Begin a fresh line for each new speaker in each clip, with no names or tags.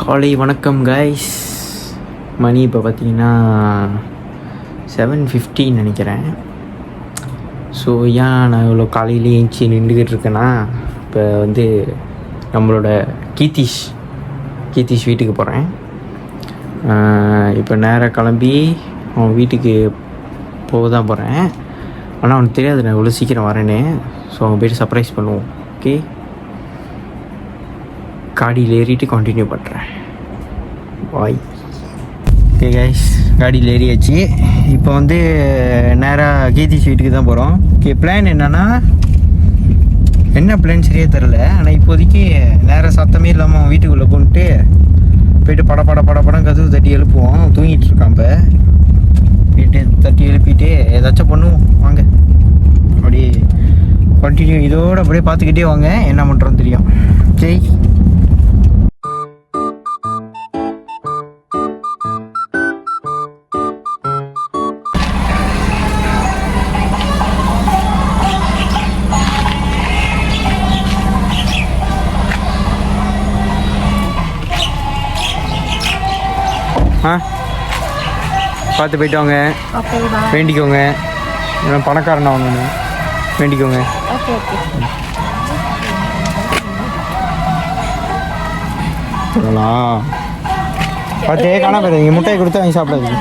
காலை வணக்கம் கைஸ். மணி இப்போ பார்த்தீங்கன்னா 7:15 நினைக்கிறேன். ஸோ ஏன் நான் இவ்வளோ காலையிலே ஏஞ்சி நின்றுக்கிட்டு இருக்கேன்னா, இப்போ வந்து நம்மளோட கீதீஷ் வீட்டுக்கு போகிறேன். இப்போ நேராக கிளம்பி அவன் வீட்டுக்கு போக தான் போகிறேன். ஆனால் அவனுக்கு தெரியாது நான் இவ்வளோ சீக்கிரம் வரேன்னு. ஸோ அவங்க போய்ட்டு சர்ப்ரைஸ் பண்ணுவோம். ஓகே, காடியில் ஏறிட்டு கண்டினியூ பண்ணுறேன். பாய். ஓகே கைஸ், காடியில் ஏறியாச்சு. இப்போ வந்து நேராக கீதீஷ் வீட்டுக்கு தான் போகிறோம். ஓகே, பிளான் என்னென்னா, என்ன பிளான் சரியாக தெரில. ஆனால் இப்போதைக்கு நேராக சத்தமே இல்லாமல் அவன் வீட்டுக்குள்ளே போன்ட்டு போய்ட்டு படம் கதவு தட்டி எழுப்புவோம். தூங்கிட்டு இருக்கான். இப்போ போய்ட்டு தட்டி எழுப்பிட்டு ஏதாச்சும் பண்ணுவோம். வாங்க அப்படியே கண்டினியூ, இதோடு அப்படியே பார்த்துக்கிட்டே வாங்க, என்ன பண்ணுறோன்னு தெரியும். ஜெய். பார்த்து போயிட்டு வாங்க. வேண்டிக்கோங்க, ஏன்னா பணக்காரன் ஆகணும். வேண்டிக்கோங்க. சொல்லலாம். பார்த்தே காணா போயிருங்க. முட்டையை கொடுத்து வாங்கி சாப்பிடாதீங்க.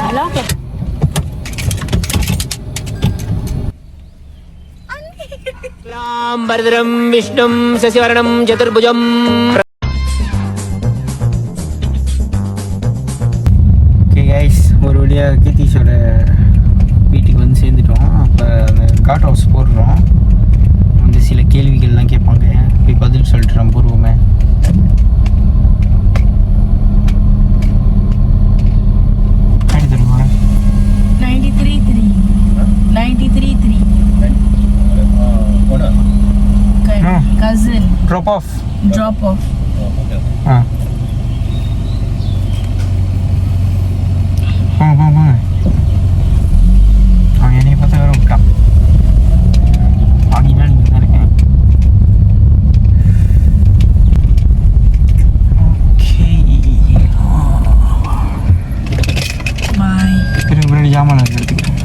பரதரம் விஷ்ணும் சசிவரணம் சதுர்புஜம். ஒரு வழியாக கீதீஷோட வீட்டுக்கு வந்து சேர்ந்துட்டோம். அப்போ அந்த காட் ஹவுஸ் போடுறோம். வந்து சில கேள்விகள்லாம் கேட்பாங்க, போய் பதில் சொல்லிட்டு நம்ம போடுவோமே. ஆடி தருமா
93.3 cousin
drop off போங்க. அவன் என்னைய பார்த்தா வேற விட்டான். வாங்கினா நீங்கள் தான் இருக்கேன். ஓகே, திரும்ப முன்னாடி ஜாமான் எடுத்துக்கிட்டேன்.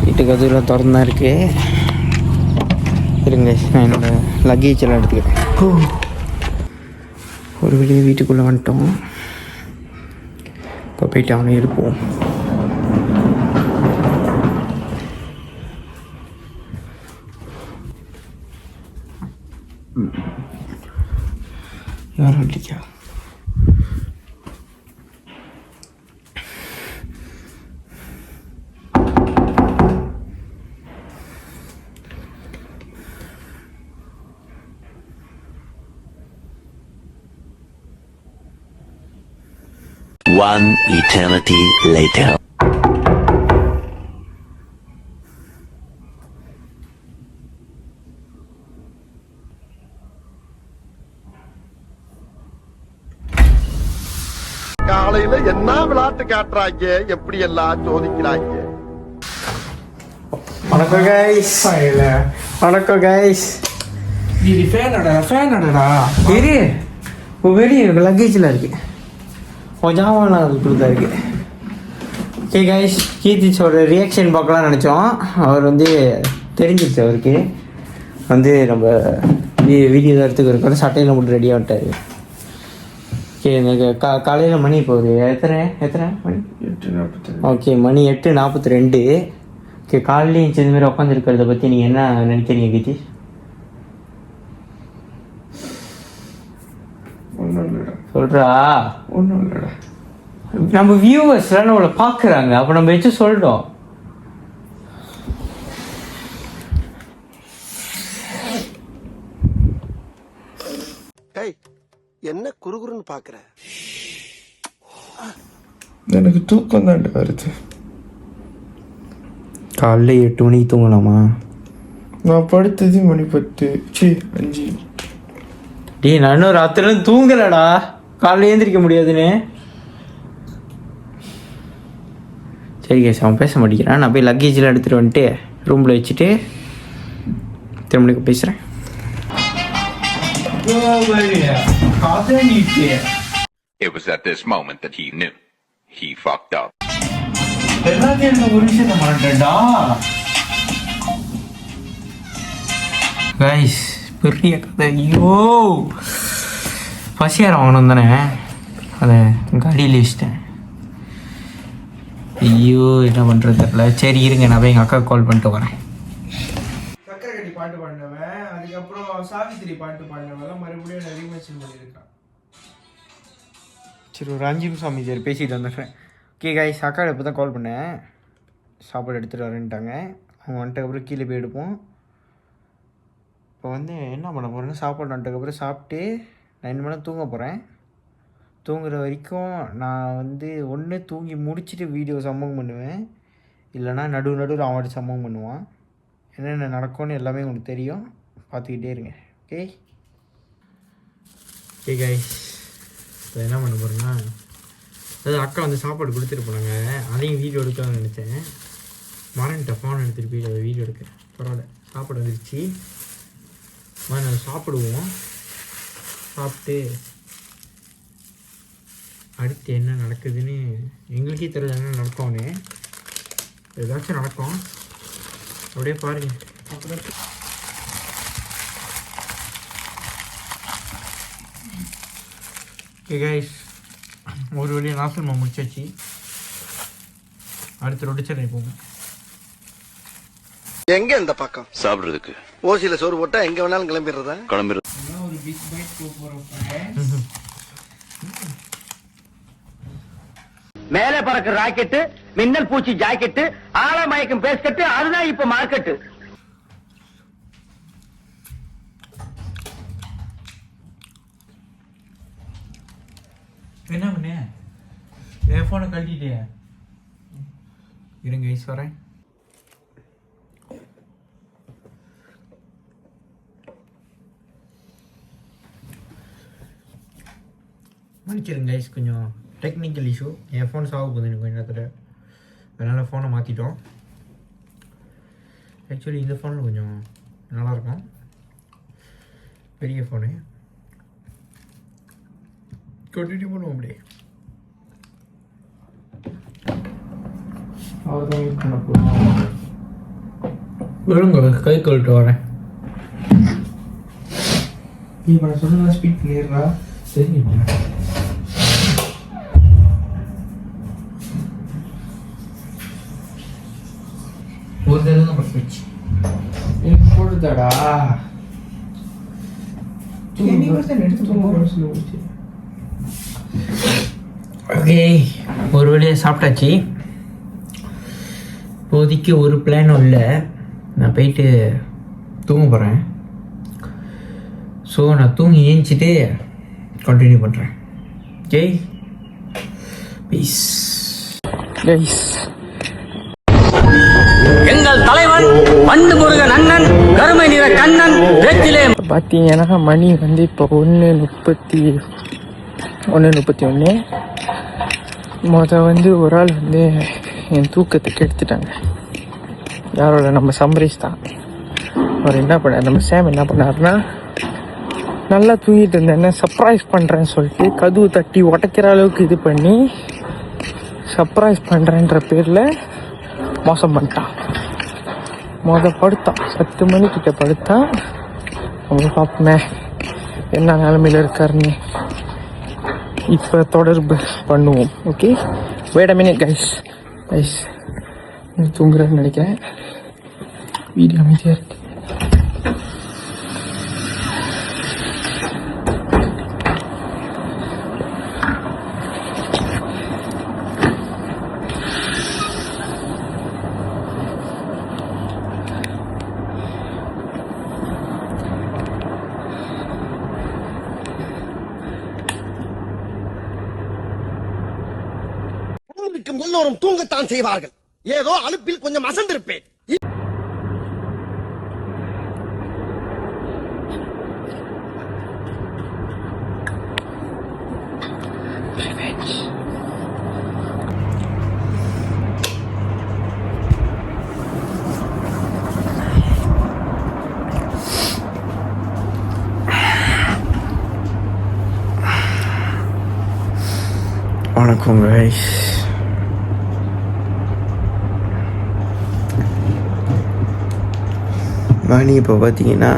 வீட்டுக்கு அதுலாம் திறந்து தான் இருக்கு. இருங்க, நான் என்னோட லக்கேஜ் எல்லாம் எடுத்துக்கிறேன். ஒரு வெளியே வீட்டுக்குள்ளே வந்துட்டோம். இப்போ போயிட்டு அவனை இருப்போம். யாரும் இல்லையா?
One eternity later.
காலையில என்ன விளையாட்டு காட்டுறாங்க, எப்படி எல்லாம் சோதிக்கிறாங்க.
வணக்கம் கைஸ். வணக்கம் கைஸ்.
இது ஃபேனடா
இரு, வெளியே எனக்கு லக்கேஜில் இருக்கு. கொஞ்சம் அது கொடுத்தா இருக்கு. ஓகே கைஸ், கீதீஷோட ரியாக்ஷன் பார்க்கலாம் நினச்சோம். அவர் வந்து தெரிஞ்சிருச்சு. அவருக்கு வந்து நம்ம வீடியோ தான் எடுத்துக்கிறதுக்கு சட்டையில் மட்டும் ரெடியாக விட்டார். ஓகே, எனக்கு காலையில் மணி இப்போ ஒரு எத்தனை மணி?
8:42.
ஓகே, மணி 8:42. ஓகே, காலையிலேயும் இந்த மாதிரி உட்காந்துருக்கிறத பற்றி நீங்கள் என்ன நினைக்கிறீங்க கீதீஷ்?
ஒன்றும் இல்லைடா.
சொல்கிறா?
ஒன்றும் இல்லைடா.
நம்ம வியூவர்ஸ்லாம் நம்மளை பார்க்குறாங்க. அப்போ நம்ம வச்சு சொல்லிட்டோம்.
என்ன குறுகுறுன்னு பார்க்குற?
எனக்கு தூக்கம் தான் வருது.
காலைல 8 மணிக்கு தூங்கலாமா?
நான் படுத்தது மணி 5.
டேய், நான் இன்னும் ராத்திரில தூங்கலடா. காலைல ஏந்திரிக்க முடியாதுன்னு. சரி கேஸ், அவன் பேச மாட்டேங்கிறான். நான் போய் லக்கேஜெலாம் எடுத்துகிட்டு வந்துட்டு ரூமில் வச்சுட்டு திரும்ப பேசுகிறேன்.
It was at this moment that he knew he fucked up.
Guys பெரிய கதை. ஐயோ பசியாரம் வாங்கணும் தானே, அதை காடியில் வச்சிட்டேன். ஐயோ என்ன பண்ணுறது தெரியல. சரி இருங்க, நான் போய் எங்கள் அக்காவுக்கு கால் பண்ணிட்டு வரேன்.
சக்கரை கட்டி பாட்டு பாடினவன், அதுக்கப்புறம் சாவித்திரி பாட்டு பாடினவெல்லாம் மறுபடியும் ரீமென்ஷன் பண்ணியிருக்கான்.
சரி ஒரு 5 நிமிஷம் அமைதியார் பேசிட்டு வந்துடுறேன். ஓகே கைஸ், அக்கா இப்போ தான் கால் பண்ணேன். சாப்பாடு எடுத்துகிட்டு வரேன்ட்டாங்க. அவங்க வந்துட்டதுக்கப்புறம் கீழே போய் எடுப்போம். இப்போ வந்து என்ன பண்ண போகிறேன்னா, சாப்பாடு வந்துட்டதுக்கப்புறம் சாப்பிட்டு 9 மணி தூங்க போகிறேன். தூங்குற வரைக்கும் நான் வந்து ஒன்று தூங்கி முடிச்சுட்டு வீடியோ சம்பவம் பண்ணுவேன், இல்லைனா நடுவில் அவன் சம்பவம் பண்ணுவான். என்னென்ன நடக்கும்னு எல்லாமே உங்களுக்கு தெரியும், பார்த்துக்கிட்டே இருங்க. ஓகே ஓகே கைஸ், இப்போ என்ன பண்ண போகிறேன்னா, அதாவது அக்கா வந்து சாப்பாடு கொடுத்துட்டு போனாங்க, அதையும் வீடியோ எடுக்கலாம்னு நினச்சேன். மறந்துட்டேன், ஃபோன் எடுத்துகிட்டு போய் அதை வீடியோ எடுக்கிறேன். பரவாயில்ல, சாப்பாடு வந்துருச்சு. நம்ம சாப்பிடுவோம். சாப்பிட்டு அடுத்து என்ன நடக்குதுன்னு எங்களுக்கே தெரியல. என்ன நடக்கும்னு ஏதாச்சும் நடக்கும், அப்படியே பாருங்க. அப்புறம் ஓகே கைஸ், ஒரு வழியாக நாசல்மா முடிச்சாச்சு. அடுத்த ரொட்டிச்சரை போகும்.
எங்க இந்த பக்கம்
சாப்பிடுறதுக்கு
ஓசியில சோறு போட்டா எங்க வேணாலும் கிளம்பிடுறதா?
கிளம்புறது
ஒரு பிக் பைட் போகிறோம்.
மேலே பறக்கிற ராக்கெட்டு, மின்னல் பூச்சி ஜாக்கெட்டு, ஆழ மயக்கும் பேஸ்கெட்டு, அதுதான் இப்ப மார்க்கெட்டு.
என்ன பண்ண, என் ஃபோனை கழட்டிட்டியா? இருங்க ஐஸ் வரேன். மன்னிச்சிருங்க ஐஸ், கொஞ்சம் டெக்னிக்கல் இஷ்யூ. என் ஃபோன் சாக போகுது எனக்கு கொஞ்சம் நேரத்தில், அதனால் ஃபோனை மாற்றிட்டோம். ஆக்சுவலி இந்த ஃபோனில் கொஞ்சம் நல்லாயிருக்கும், பெரிய ஃபோனு. கண்டினியூ பண்ணுவோம் அப்படியே. அவர் தான் யூஸ் பண்ண போகிறோம். விழுங்க, கை கழுட்டு வரேன். இப்போ நான் சொன்னா ஸ்பீட் பண்ணிடுறா. சரி ஒரு தடவை தான் படுத்துச்சு. எனக்கு போடுதாடா. ஓகே, ஒரு வழியாக சாப்பிட்டாச்சு. இப்போதைக்கு ஒரு பிளானும் இல்லை, நான் போயிட்டு தூங்க போகிறேன். ஸோ நான் தூங்கி ஏஞ்சிட்டு கண்டினியூ பண்ணுறேன். Okay piece guys.
எங்கள் தலைவன் வண்டு முருகன் அண்ணன், கருமை நிற கண்ணன், வேற்றிலே.
பார்த்தீங்கன்னா மணி வந்து இப்போ 1:31. வந்து ஒரு ஆள் வந்து என் தூக்கத்தை கெடுத்துட்டாங்க. யாரோட, நம்ம சம்பரீஷ் தான். அவர் என்ன பண்ணார், நம்ம சேம் என்ன பண்ணாருன்னா, நல்லா தூங்கிட்டு இருந்தேன், சர்ப்ரைஸ் பண்ணுறேன்னு சொல்லிட்டு கதவு தட்டி உடைக்கிற அளவுக்கு இது பண்ணி சர்ப்ரைஸ் பண்ணுறேன்ற பேரில் மோசம் பண்ணிட்டான். படுத்தான் 10 மணிக்கிட்ட படுத்தான். அவங்க பார்ப்போமே என்ன நிலமையில் இருக்காருன்னு இப்போ தொடர்பு பண்ணுவோம். Okay, wait a minute guys. தூங்குறேன்னு நினைக்கிறேன். வீடியோ அமைதியாக இருக்கு.
எல்லோரும் தூங்கத்தான் செய்வார்கள். ஏதோ அலுப்பில் கொஞ்சம் அசந்திருப்பேன்.
இருக்கும் guys. மணி இப்போ பார்த்தீங்கன்னா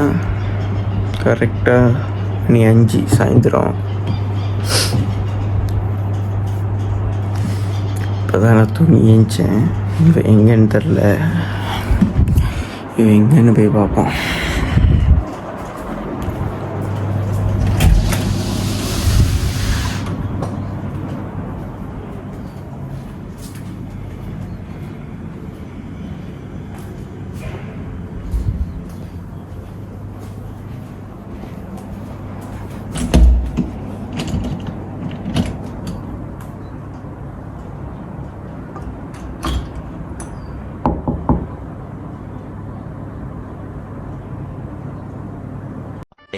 கரெக்டாக மணி 5 சாயந்தரம். இப்போ தான் நான் தூங்கி ஏஞ்சேன். இப்போ எங்கேன்னு தெரில. இப்போ எங்கேன்னு போய் பார்ப்போம்.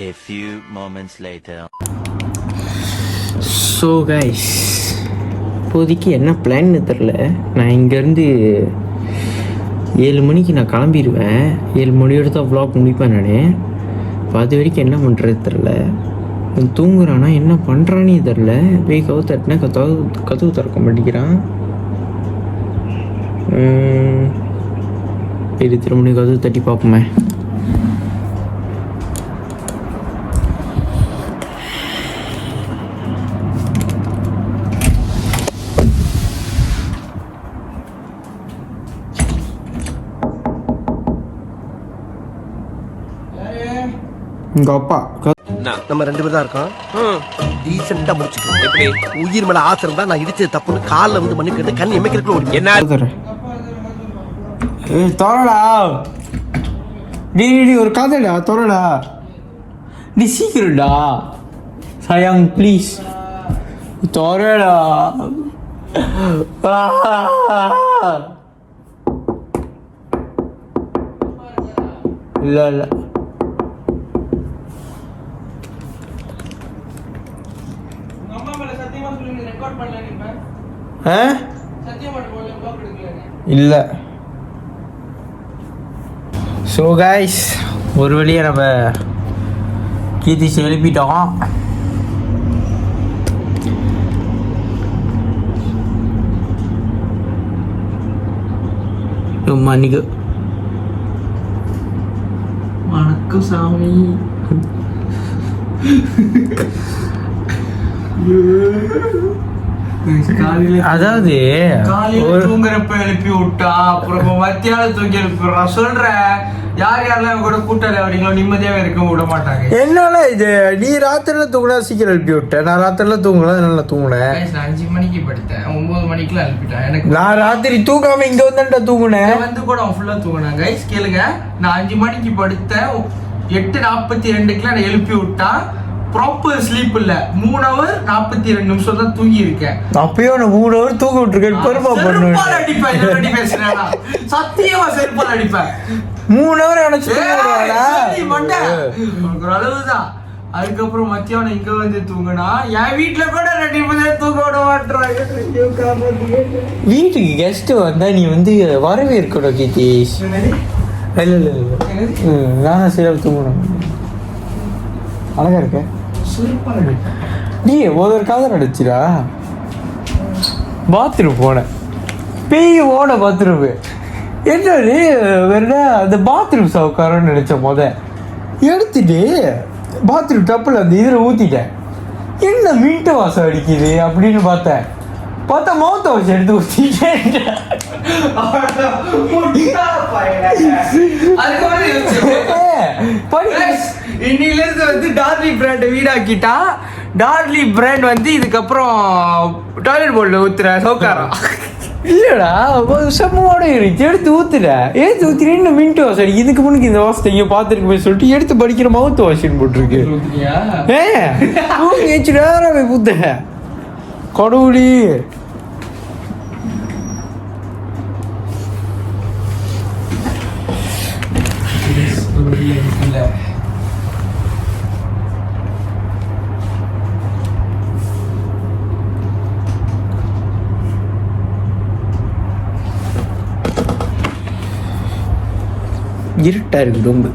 A few moments later.
So guys, இப்போதைக்கு என்ன பிளான்னு தெரில. நான் இங்கேருந்து 7 மணிக்கு நான் கிளம்பிடுவேன். 7 மணியோடு தான் vlog முடிப்பேன் நான். இப்போ அது வரைக்கும் என்ன பண்ணுறது தெரில. தூங்குறானா என்ன பண்ணுறானே தெரில. போய் கதவு தட்டினா கதவு திறக்க மாட்டேங்கிறான். திரும்ப மணி கதவு தட்டி பார்ப்போமே. உங்க அப்பா
நம்ம 2 பேர் தான் இருக்கோம். டீசெண்டா முடிச்சுக்கணும். எப்படி உயிர் மேல ஆசை இருந்தா நான் இடிச்சது தப்புன்னு காலில் வந்து மண்ணு கேட்டு கண் எமைக்கிறதுக்குள்ள ஒரு என்ன
தோறடா. நீ ஒரு கதைடா தோறடா. நீ சீக்கிரம்டா சயாங் ப்ளீஸ் தோறடா. இல்லை இல்லை இல்லை. ஸோ கைஸ், ஒரு வழியாக நம்ம கீதிச்சு எழுப்பிட்டோம். மன்னிக்கு வணக்கம் சாமி. அதாவது
தூங்குறப்ப எழுப்பி விட்டா அப்புறம் மத்தியானம் தூங்கி எழுப்பிடுறா. சொல்றேன், யார் யாரெல்லாம் கூட கூட்டாளி வரீங்களோ நிம்மதியாவே இருக்க விட மாட்டாங்க.
என்னால இது நீ ராத்திரில தூங்கினா சீக்கிரம் எழுப்பி விட்டேன். நான் ராத்திரில தூங்கல, நல்லா தூங்கினேன்.
நான் 5 மணிக்கு படுத்தேன், 9 மணிக்குலாம் எழுப்பிட்டேன். எனக்கு
நான் ராத்திரி தூங்காம இங்க வந்து தூங்குனேன்.
வந்து கூட அவன் ஃபுல்லா தூங்கினேன். கைஸ் கேளுங்க, நான் 5 மணிக்கு படுத்தேன். 8:42 நான் எழுப்பி விட்டான். ப்ராப்பர் ஸ்லீப் இல்ல. 3 ஹவர் 42 நிமிஷம் தான் தூங்கி இருக்கேன்.
அப்பயோ நான் 3 ஹவர் தூங்க விட்டுருக்கேன். பெருமா பண்ணுவேன்.
சத்தியமா செருப்பால் அடிப்பேன்.
3 ஹவர் நினைச்சு
ஒரு அளவுதான். அதுக்கப்புறம் மத்தியானம் இங்க வந்து தூங்கினா என் வீட்டுல கூட 2 மணி தூங்க விட மாட்டாங்க.
வீட்டுக்கு கெஸ்ட் வந்தா நீ வந்து வரவேற்கணும் கீதீஷ். இல்ல இல்ல நானும் சரி தூங்கணும். அழகா இருக்க. நீ ஒரு காதல் அடிச்சிடா. பாத்ரூம் போன பேய் ஓட பாத்ரூம் என்னது வேற அந்த பாத்ரூம் சவுக்காரன்னு நினைச்ச எடுத்துட்டு பாத்ரூம் டப்பில் அந்த இதில் ஊற்றிட்டேன். என்ன மீட்ட வாசம் அடிக்குது அப்படின்னு பார்த்தா மவுத்த வாசம் எடுத்து ஊற்றிட்டேன்.
இன்னில இருந்து வந்து டார்லி பிராண்ட் வீடாக்கிட்டா. டார்லி பிராண்ட் வந்து இதுக்கப்புறம் டாய்லெட் போர்டில் ஊத்துற சவுக்காரம்
இல்லடா. செம்மோட இருந்துச்சு, எடுத்து ஊத்துற. எடுத்து ஊத்தினு மின்ட்டு வாசம் அடிக்கு. இதுக்கு முன்னுக்கு இந்த வாசத்தை இங்கே பார்த்துருக்குமே சொல்லிட்டு எடுத்து படிக்கிற மவுத்து வாஷின்னு போட்டிருக்கு. நேரம் புத்த கடவுளி. இருட்டா இருக்கு ரொம்ப.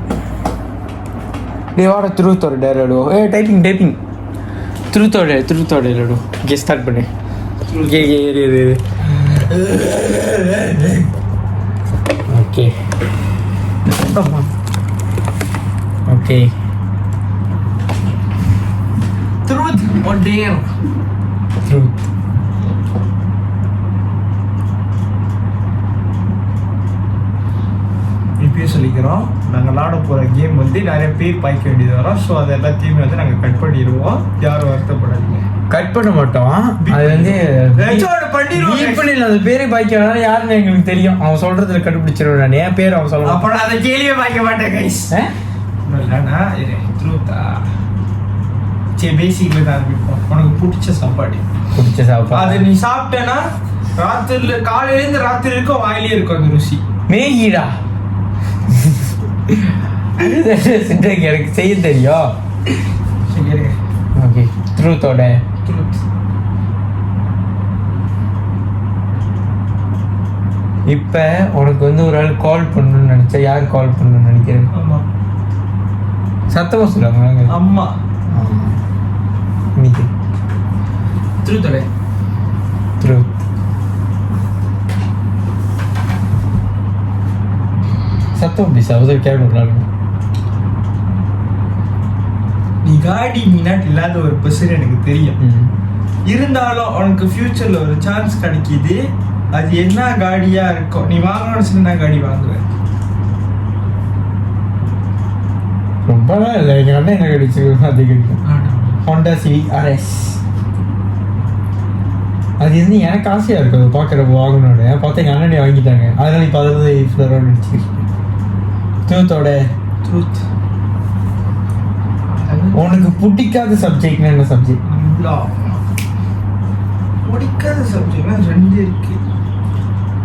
வாட திருத்தோட டேரோ. டைப்பிங் திருத்தோட இங்கே ஸ்டார்ட் பண்ணு. ஓகே இரு okay okay
Truth or dare?
Truth.
இப்பயே சொல்லிக்கிறோம், நாங்கள் விளாட போகிற கேம் வந்து நிறைய பேர் பாய்க்க வேண்டியது வரும். ஸோ அது எல்லாத்தையுமே வந்து நாங்கள் கட் பண்ணிடுவோம். யாரும் வருத்தப்படாதீங்க.
கட் பண்ண மாட்டோம். அது வந்து அந்த பேரை பாய்க்கிறனால யாருன்னு எங்களுக்கு தெரியும். அவன் சொல்றதுல கண்டுபிடிச்சிருவேன். நான் என் பேர் அவன் சொல்ல
அப்போ நான் அந்த கேள்வியே பாய்க்க மாட்டேன் கைஸ். இல்லைண்ணா ட்ரூத்தா? சரி, பேசிக்கில் தான் ஆரம்பிப்போம். உனக்கு பிடிச்ச சாப்பாடு அது நீ சாப்பிட்டேன்னா ராத்திரில காலையிலேருந்து ராத்திரி இருக்கும் வாயிலே இருக்கும் அந்த ருசி.
மேகிடா. எனக்கு செய்ய தெரியும்.
சரி,
ஓகே. ட்ரூத்தோட
ட்ரூத்.
இப்ப உனக்கு வந்து ஒரு ஆள் கால் பண்ணணும்னு நினைச்சா யார் கால் பண்ணணும்னு நினைக்கிறேன்?
ஆமா,
சத்தமா சொல்லுவாங்க.
அம்மா.
இன்னைக்கு
ட்ரூத்தோட
ட்ரூத். சத்தம் bisa உதவி கேட்கணும்.
நீ காடி மீனாட் இல்லாத ஒரு பர்சன் எனக்கு தெரியும். இருந்தாலும் உனக்கு ஃபியூச்சர்ல ஒரு சான்ஸ் கிடைக்கிது. அது என்ன காடியா இருக்கும்? நீ வாங்கணும்னு சொன்னா காடி வாங்குவேன்.
ரொம்ப இல்லை, எங்க அண்ணன் என்ன கிடைச்சிருக்கு அது கிடைக்கும். Honda civic RS. அது வந்து எனக்கு ஆசையா இருக்கும் அது பார்க்குறப்ப வாங்கணும்னு. பார்த்தா எங்கள் அண்ணனே வாங்கிட்டாங்க. அதனால இப்போ அதை ஃப்ளரோட நினச்சிக்கிட்டு ட்ரூத்தோட
ட்ரூத்.
உனக்கு பிடிக்காத சப்ஜெக்ட்னா என்ன சப்ஜெக்ட்?
பிடிக்காத சப்ஜெக்ட்னா 2 இருக்கு.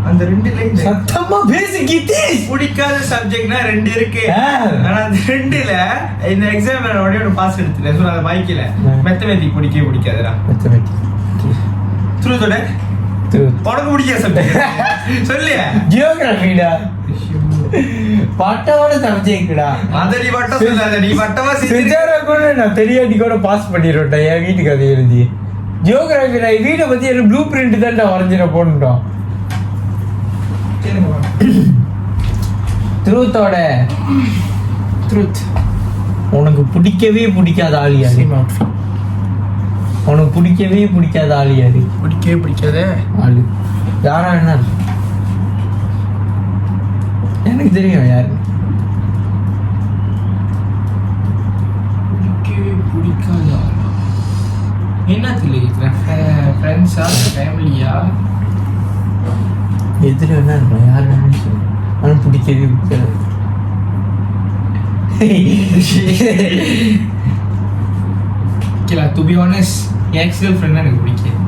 அந்த 2 லைன்
சத்தமா பேசிக்கிட்டு.
பிடிக்காத சப்ஜெக்ட்னா 2 இருக்கு.
ஆ.
ஆனா அந்த 2ல இந்த எக்ஸாம்ல நான் உடனே பாஸ் எடுத்துட்டேன். ஸோ அதை வாய்க்கல. மேத்தமேட்டிக் பிடிக்காதுடா. ட்ரூத்தோட உனக்கு பிடிக்காத சப்ஜெக்ட் சொல்லு.
ஜியோகிராஃபிடா. பட்டவோட சப்ஜெக்டா.
அதை நீ வட்டம் சொல்லாத. நீ வட்டமா
சிஜாரா கூட நான் தெரியாட்டி கூட பாஸ் பண்ணிடுவேன் என் வீட்டுக்கு அதை எழுதி. ஜியோகிராஃபி நான் வீட்டை பத்தி எனக்கு ப்ளூ பிரிண்ட் தான் நான் வரைஞ்சிட போட்டுட்டோம். ட்ரூத்தோட
ட்ரூத்.
உனக்கு பிடிக்கவே பிடிக்காத ஆள் யாரு? உனக்கு பிடிக்கவே பிடிக்காத ஆள் யாரு?
பிடிக்கவே பிடிக்காத
ஆளு யாரா? என்ன எனக்கு தெரியும் யாரு.
பிடிக்கவே பிடிக்காத என்ன தெரியும்? ஃப்ரெண்ட்ஸா ஃபேமிலியா?
எதிர என்ன இருக்கும் யாரு வேணும்னு சொல்லு. ஆனால் பிடிக்கவே பிடிக்காது.
To be honest N X girl friend எனக்கு பிடிக்காது.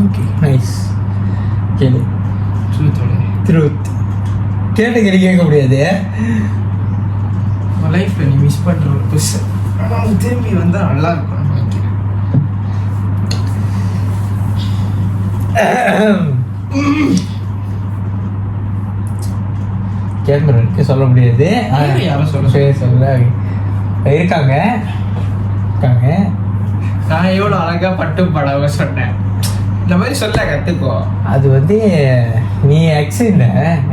Okay nice. கேளு.
ட்ரூத்தோட
ட்ரூத். கேட்டகரி கேட்க முடியாது.
உன் லைஃப்பில் நீ மிஸ் பண்ணுற ஒரு பர்சன் ஆனால் அவங்க திரும்பி வந்தால் நல்லா இருக்கும் நினைக்கிறேன்.
கேமரா இருக்கு சொல்ல முடியாது.
யாரும் சொல்ல
சொல்ல இருக்காங்க.
நான் எவ்வளோ அழகா பட்டு படாம சொன்னேன். இந்த மாதிரி சொல்ல கற்றுக்கோ.
அது வந்து நீ எக்ஸின்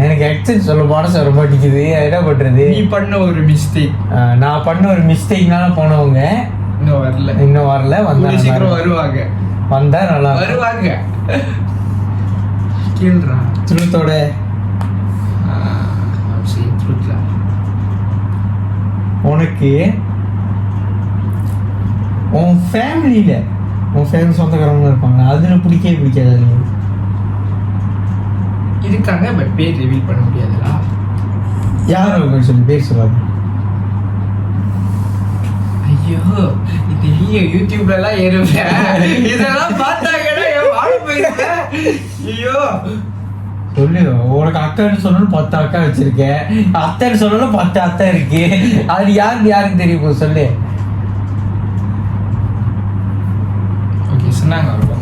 எனக்கு எக்ஸின் சொல்ல மனசு வர மாட்டேங்குது. என்ன பண்ணுறது?
நீ பண்ண ஒரு மிஸ்டேக்.
நான் பண்ண ஒரு மிஸ்டேக்னால போனவங்க இன்னும் வரல. வந்தா
சீக்கிரம் வருவாங்க.
வந்தா நல்லா
வருவாங்க. கேள்றா
ட்ரூத்தோட உனக்கு உன் ஃபேமிலியில உன் ஃபேமிலி சொந்தக்காரங்க இருப்பாங்க, அதுல பிடிக்கவே பிடிக்காது.
இருக்காங்க பட் பேர் ரிவீல் பண்ண முடியாதுடா.
யார் அவங்க சொல்லி பேர் சொல்லாது.
ஐயோ இது நீ யூடியூப்ல எல்லாம் ஏறுவேன். இதெல்லாம் பார்த்தாங்கன்னா வாழ போயிருக்கேன். ஐயோ
சொல்லு. உனக்கு அக்கான்னு சொல்லணும் 10 அக்கா வச்சிருக்கேன். அத்தைன்னு சொல்லணும் 10 அத்தை இருக்கு. அது யாருக்கு தெரியும் சொல்லு.
ஓகே சொன்னாங்க அவ்வளோ.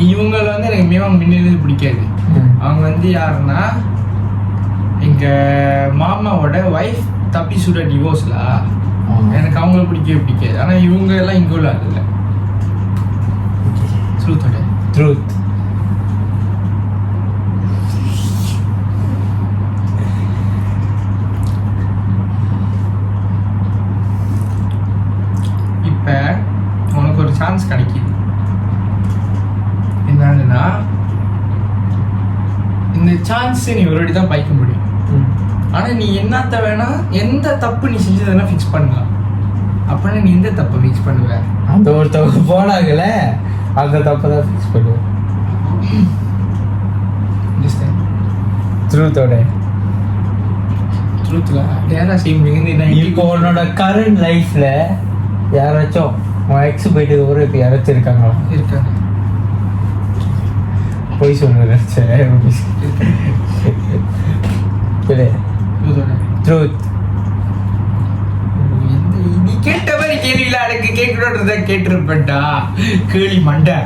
இவங்களை வந்து எனக்கு மிகவும் முன்னிலிருந்து பிடிக்காது. அவங்க வந்து யாருன்னா எங்க மாமாவோட ஒய்ஃப் தப்பி சுட டிவோர்ஸ்ல. எனக்கு அவங்கள பிடிக்கவே பிடிக்காது. ஆனா இவங்க எல்லாம் இங்க உள்ள இல்லை. ட்ரூத்தோட
ட்ரூத்.
மாசம் நீ ஒரு வாட்டி தான் பாய்க்க முடியும். ஆனா நீ என்னத்த வேணா எந்த தப்பு நீ செஞ்சதெல்லாம் ஃபிக்ஸ் பண்ணலாம். அப்படின்னா நீ எந்த தப்பை ஃபிக்ஸ் பண்ணுவ?
அந்த ஒரு தப்பு போனாங்கல்ல, அந்த தப்பை தான் ஃபிக்ஸ் பண்ணுவேன். ட்ரூத்தோட
ட்ரூத்ல யாரா செய்ய முடியுங்க?
இப்போ உன்னோட கரண்ட் லைஃப்ல யாராச்சும் உன் எக்ஸ் போயிட்டு ஒரு இப்போ யாராச்சும் இருக்காங்களா?
இருக்காங்க.
போய் சொல்லுங்க ட்ரூத்.
நீ கேட்ட மாதிரி கேள்வியில எனக்கு கேட்கணுன்றத கேட்டிருப்பேன்டா கேள்வி மண்டை.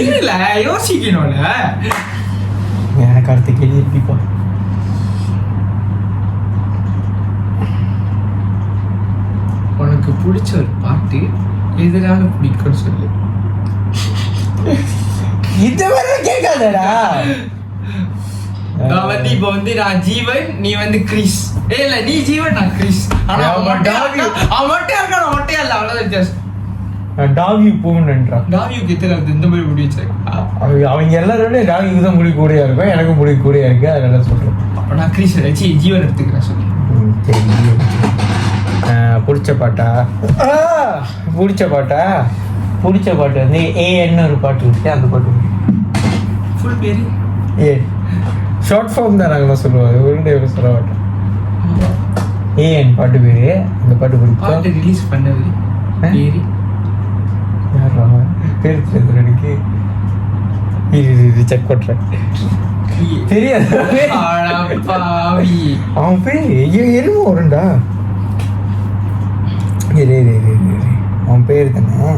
இல்ல யோசிக்கணும்ல.
எனக்கு அடுத்த கேள்வி எப்படிப்பா?
உனக்கு பிடிச்ச ஒரு பாட்டு எதனால பிடிக்கும்னு சொல்லு.
இதுவரை கேட்காதடா.
நான் வந்து இப்போ வந்து நான் ஜீவன், நீ வந்து கிறிஸ். இல்ல நீ ஜீவன், நான் கிறிஸ். ஆனா அவன் மொட்டையா இருக்கா, நான் மொட்டையா இல்ல, அவ்வளவுதான் வித்தியாசம்.
டாவியூ போகணுன்றான்.
டாவியூக்கு எத்தனை இந்த மாதிரி முடி வச்சிருக்கா?
அவங்க எல்லாரோட டாவியூக்கு தான் முடி கூடையா இருக்கும், எனக்கும் முடி கூடையா இருக்கு, அதனால சொல்றேன்.
அப்ப நான் கிறிஸ் வச்சு ஜீவன் எடுத்துக்கிறேன் சொல்லு.
பிடிச்ச பாட்டா? பிடிச்ச பாட்டு வந்து ஏன்னு ஒரு பாட்டு இருக்கு, அந்த பாட்டு.
ஃபுல் பேரு
ஏ ஷார்ட் ஃபார்ம் தான் நாங்களாம் சொல்லுவோம், ஒரு சொல்ல மாட்டோம். ஏன் பாட்டு பேரு, அந்த பாட்டு பிடிக்கும்.
பாட்டு ரிலீஸ் பண்ணது பேரு
யாரா பேர் தெரியாது எனக்கு. இது செக் பண்றேன், தெரியாது. அவன் பேர் எருமை வரும்டா. அவன் பேர் தானே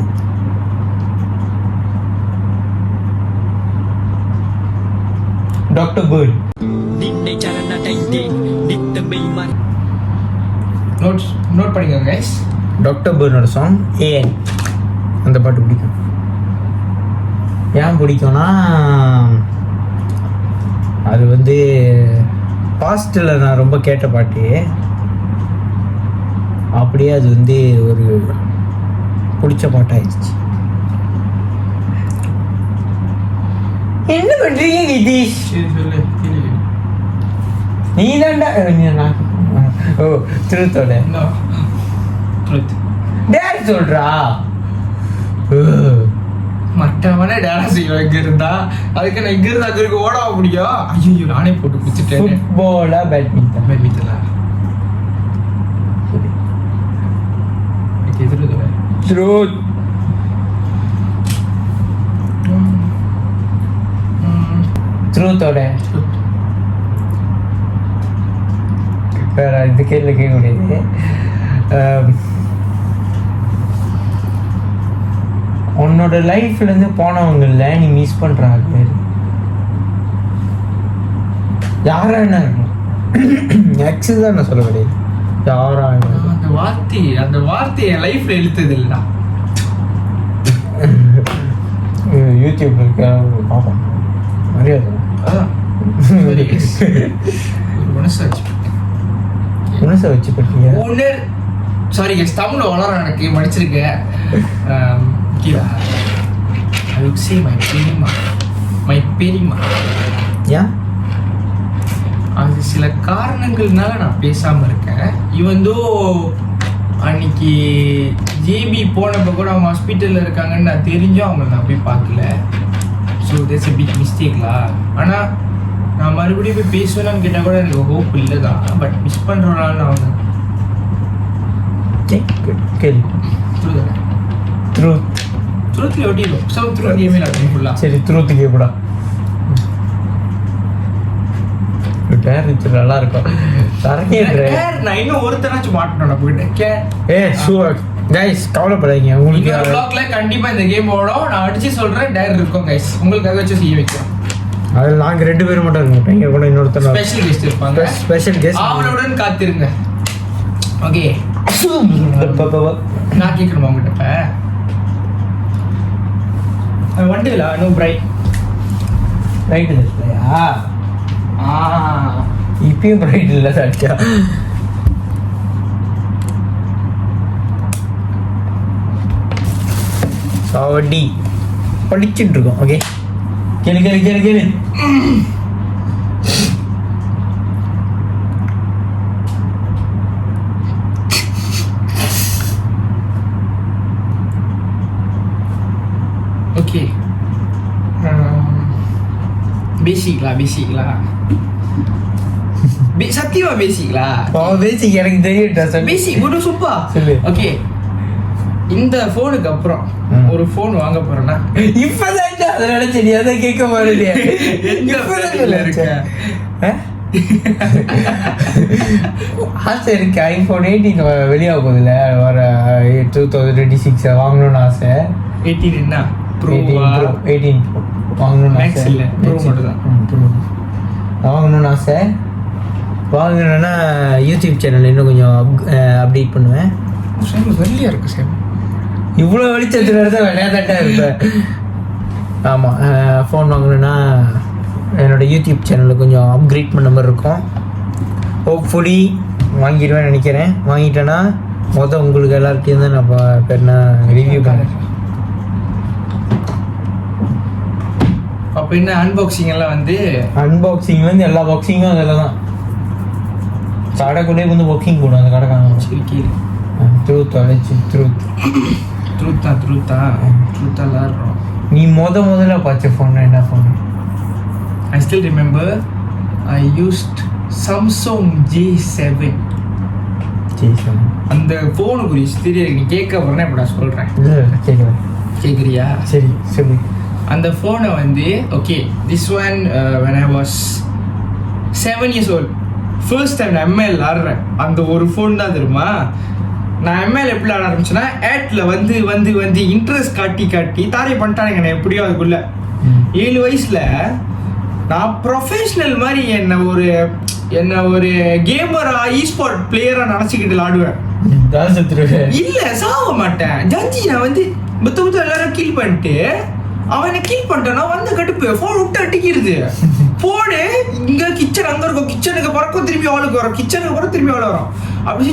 டாக்டர் பேர்ட்.
நோட் பண்ணிக்கோங்க கைஸ்.
டாக்டர் பேர்னோட சாங் ஏன், அந்த பாட்டு பிடிக்கும். ஏன் பிடிக்கும்னா அது வந்து பாஸ்டில் நான் ரொம்ப கேட்ட பாட்டு, அப்படியே அது வந்து ஒரு பிடிச்ச பாட்டாயிடுச்சு. என்ன பண்றீங்க நிதிஷ்? நீ தான்டா. ஓ ட்ரூத்தோட டேட் சொல்றா.
மட்டமான டேரா செய்வோம் இங்க இருந்தா. அதுக்கு நான் இங்க இருந்தா அங்க இருக்க ஓடாம முடியும். ஐயோ நானே போட்டு குடிச்சிட்டேன்.
ஃபுட்பாலா பேட்மிண்டனா? ட்ரூத். ட்ரூத்தோட இது கேள்வி கேட்க முடியாது. உன்னோட லைஃப்ல இருந்து போனவங்கல்ல நீ மிஸ் பண்றாங்க யாரா என்ன இருக்கும்? எக்ஸ் தான் நான் சொல்ல முடியாது. யாரா
அந்த வார்த்தை என் லைஃப்ல இழுத்தது இல்லடா.
யூடியூப்ல இருக்க பாப்போம் மரியாதை. மனசை வச்சு பட்டீங்க.
சாரி கேஸ், தமிழ்ல வளர எனக்கு மடிச்சிருக்கேன். I would say my பெரியம்மா.
ஏன்?
அது சில காரணங்கள்னால நான் பேசாம இருக்கேன். இவந்தோ அன்னைக்கு ஜேபி போனப்போ கூட அவங்க ஹாஸ்பிட்டலில் இருக்காங்கன்னு நான் தெரிஞ்சும் அவங்கள நான் போய் பார்க்கல. So that's a big மிஸ்டேக்லா. ஆனால் நான் மறுபடியும் போய் பேசுவேன்னு கேட்டால் கூட எனக்கு ஹோப் இல்லை தான். பட் மிஸ் பண்ணுறனால நான் அவங்க
கேள்வி
ட்ரூத்ல ஒட்டிடும். ஸோ ட்ரூத் கேமே நடக்கும் ஃபுல்லாக.
சரி ட்ரூத் கேப்படா. நல்லா இருக்கும்.
நான் இன்னும் ஒருத்தனாச்சும் மாட்டணும் நம்ம கிட்ட.
கைஸ் கவலைப்படாதீங்க, உங்களுக்கு
vlogல கண்டிப்பா இந்த கேம் ஓடும். நான் அடிச்சு சொல்றேன், டேர் இருக்கும் கைஸ். உங்களுக்காக வச்சு செய்ய வைக்கிறோம்.
அதில் நாங்கள் 2 பேரும் மட்டும் இருக்க மாட்டோம், இங்கே கூட இன்னொருத்தர்
ஸ்பெஷல் கெஸ்ட் இருப்பாங்க.
ஸ்பெஷல் கெஸ்ட்
அவளுடன் காத்திருங்க. ஓகே நான் கேட்கணுமா உங்ககிட்ட? வண்டியில நோ பிரைட்
இல்லையா? இப்பயும் பிரைட் இல்லை சாட்சியா? சாவடி படிச்சுட்டு இருக்கோம். ஓகே, கேளு கேளு கேளு கேளு.
ஓகே, பேசிக் lah. சத்தியமா பேசிக் lah.
பேசிக் எனக்கு தெரியும்.
பேசிக் போட்டு சூப்பா. ஓகே, இந்த போனுக்கு அப்புறம் ஒரு போன் வாங்க போறேன்னா
இப்பதான் அதை நினைச்சேன். நீ அதை கேட்க மாட்டேன். ஆசை இருக்கு. ஐபோன் 18 வெளியாக போகுதுல, வர 2026 வாங்கணும்னு ஆசை.
18 என்ன ப்ரோ?
18 வாங்கணும்னு ஆசை.
இல்ல ப்ரோ மட்டும் தான்.
வாங்கணும்னு ஆசை. வாங்கணும்னா யூடியூப் சேனல் இன்னும் கொஞ்சம் அப்டேட் பண்ணுவேன்.
வெள்ளியா இருக்கு சார்.
இவ்வளோ வெளிச்சத்துல தான் விளையாட்டா இருப்பேன். ஆமாம், ஃபோன் வாங்கணுன்னா என்னோட யூடியூப் சேனலில் கொஞ்சம் அப்கிரேட் பண்ண மாதிரி இருக்கும். ஹோப்ஃபுல்லி வாங்கிடுவேன்னு நினைக்கிறேன். வாங்கிட்டேன்னா உங்களுக்கு எல்லாருக்கையும் தான் நான் ரிவ்யூ பண்ணேன்.
அப்போ என்ன அன்பாக்சிங் எல்லாம் வந்து
அன்பாக்சிங்லேருந்து எல்லா பாக்ஸிங்கும் அதில் தான். கடைக்குள்ளே வந்து பாக்ஸிங் போடும் அந்த கடைக்காரங்க.
சரி கீழே
ட்ரூத் அழைச்சி
ட்ரூத்தா விளாட்றோம்.
நீ முதல்ல பார்த்த ஃபோன் என்ன phone?
I still remember I used Samsung J7. அந்த ஃபோனுக்கு ஒரு ஹிஸ்டரி நீ கேட்க போறேன்னா இப்போ நான் சொல்கிறேன். கேட்குறியா?
சரி சரி.
அந்த ஃபோனை வந்து okay, this one when I was 7 years old, first time நான் எம்எல் ஆடுறேன். அந்த ஒரு ஃபோன் தான் தெரியுமா. நான் எம்எல் எப்படி ஆட ஆரம்பிச்சேன்னா, ஏட்ல வந்து இன்ட்ரெஸ்ட் காட்டி தாரை பண்ணிட்டானுங்க நான் எப்படியோ. அதுக்குள்ள 7 வயசுல நான் ப்ரொஃபஷனல் மாதிரி என்ன ஒரு கேமரா இஸ்போர்ட் பிளேயரா நினைச்சுக்கிட்டு விளாடுவேன். இல்ல சாவ மாட்டேன். ஜட்ஜி நான் வந்து புத்த எல்லாரும் கீல் பண்ணிட்டு அவனை கீல் பண்ணிட்டானா வந்து கட்டுப்பு ஃபோன் விட்டு அடிக்கிறது. போடு இங்க கிச்சன் அங்க இருக்கும், கிச்சனுக்கு பிறக்கும் திரும்பி அவளுக்கு வரும், கிச்சனுக்கு பிறகு திரும்பி அவளை வரும். அப்படி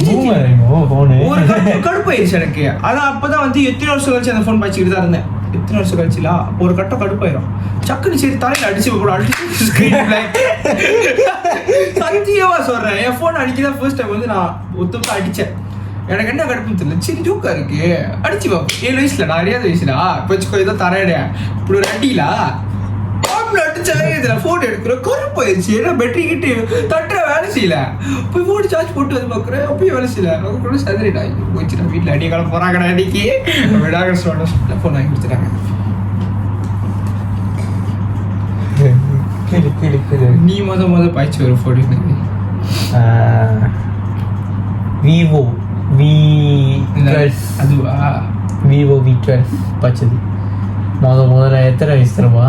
ஒரு கடுப்பாயிருச்சு எனக்கு. அதான் அப்பதான் வந்து எத்தனை வருஷம் கழிச்சு அந்த ஃபோன் பாய்ச்சிக்கிட்டு தான் இருந்தேன். எத்தனை வருஷம் கழிச்சுலா ஒரு கட்டம் கடுப்பாயிரும். சக்குன்னு சரி தலையில அடிச்சு கூட அடிச்சு சத்தியமா சொல்றேன். என் ஃபோன் அடிக்கதான் ஃபர்ஸ்ட் டைம் வந்து நான் ஒத்துப்பா அடிச்சேன். எனக்கு என்ன கடுப்புன்னு தெரியல. சரி ஜோக்கா இருக்கு அடிச்சு பார்ப்போம். 7 வயசுல நான் அறியாத வயசுலா வச்சுக்கோ ஏதோ தரையடா இப்படி ஒரு அடியிலா அடிச்சா ஃபோன் எடுக்கிறேன். கருப்பாயிருச்சு. ஏன்னா பேட்டரி கிட்டு தட்டுற வேலை செய்யல. போய் ஃபோன் சார்ஜ் போட்டு வந்து பார்க்குறேன். அப்பயும் வேலை செய்யல. அவங்க கூட சதுரிடா போயிடுச்சு. நான் வீட்டில் அடிய காலம் போறாங்கடா அன்னைக்கு விடாக சொல்ல ஃபோன் வாங்கி கொடுத்துட்டாங்க. நீ முத பாய்ச்சி ஒரு ஃபோன்
விவோ V12.
அதுவா
விவோ V12 பச்சது. முதல்ல எத்தனை வயசு தருமா?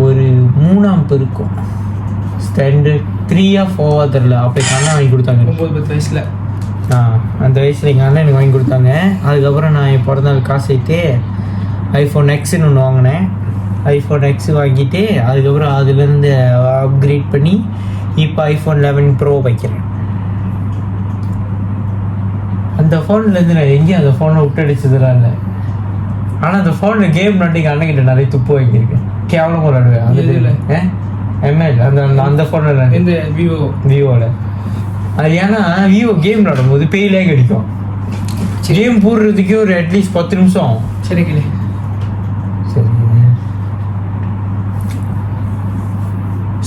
ஒரு 3ஆம் இருக்கும். ஸ்டாண்டர்ட் 3 4 தெரியல. அப்போ எங்கள் அண்ணன் வாங்கி கொடுத்தாங்க
9-10 வயசில்.
அந்த வயசில் எங்கள் அண்ணன் எனக்கு வாங்கி கொடுத்தாங்க. அதுக்கப்புறம் நான் என் பிறந்த நாள் காசு ஆகிட்டு ஐஃபோன் எக்ஸ்ன்னு ஒன்று வாங்கினேன். ஐஃபோன் எக்ஸ் வாங்கிட்டு அதுக்கப்புறம் அதுலேருந்து அப்கிரேட் பண்ணி இப்போ ஐஃபோன் 11 ப்ரோ வைக்கிறேன். அந்த ஃபோன்லேருந்து நான் எங்கேயும் அந்த ஃபோனை விட்டு அடிச்சதுலாம் இல்லை. ஆனால் அந்த ஃபோனில் கேம் நாட்டிங்க அண்ணங்கிட்ட நிறைய துப்பு வாங்கியிருக்கேன். கேவலமாக விளாடுவேன். அது இல்லை எம்எல் அந்த ஃபோனில்
இந்த
விவோவில். அது ஏன்னா விவோ கேம் விளாடும் போது பெயிலே கிடைக்கும். கேம் போடுறதுக்கே ஒரு அட்லீஸ்ட் 10 நிமிஷம் ஆகும்.
சரி கிளி
சரி.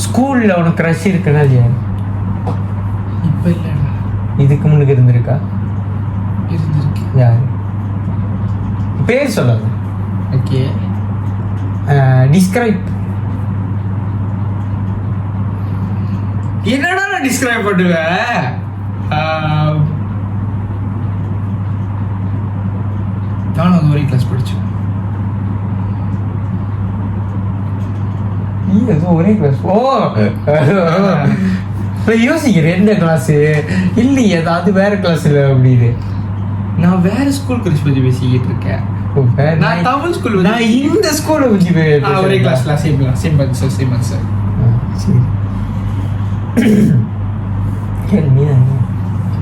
ஸ்கூலில் உனக்கு க்ரஷ் இருக்குன்னா அது யார்?
இப்போ இல்லை,
இதுக்கு முன்னுக்கு இருந்திருக்கா?
இருந்திருக்கு.
யார் பேர் சொல்லாது.
Okay,
describe.
என்னடா நான் டிஸ்கிரைப் பண்ணுவேன்? நானும் ஒரே கிளாஸ் படித்தேன்.
ஒரே கிளாஸ். ஓ யோசிக்கிறேன் எந்த கிளாஸு இல்லையே, அது வேற கிளாஸ் இல்லை அப்படின்னு.
நான் வேற ஸ்கூல் குறிச்சு பற்றி பேசிக்கிட்டு இருக்கேன். நான் தமிழ் ஸ்கூல்,
நான் இந்த ஸ்கூலை பற்றி
ஒரே கிளாஸ்ல சேம் ஆன்சர்.
சரி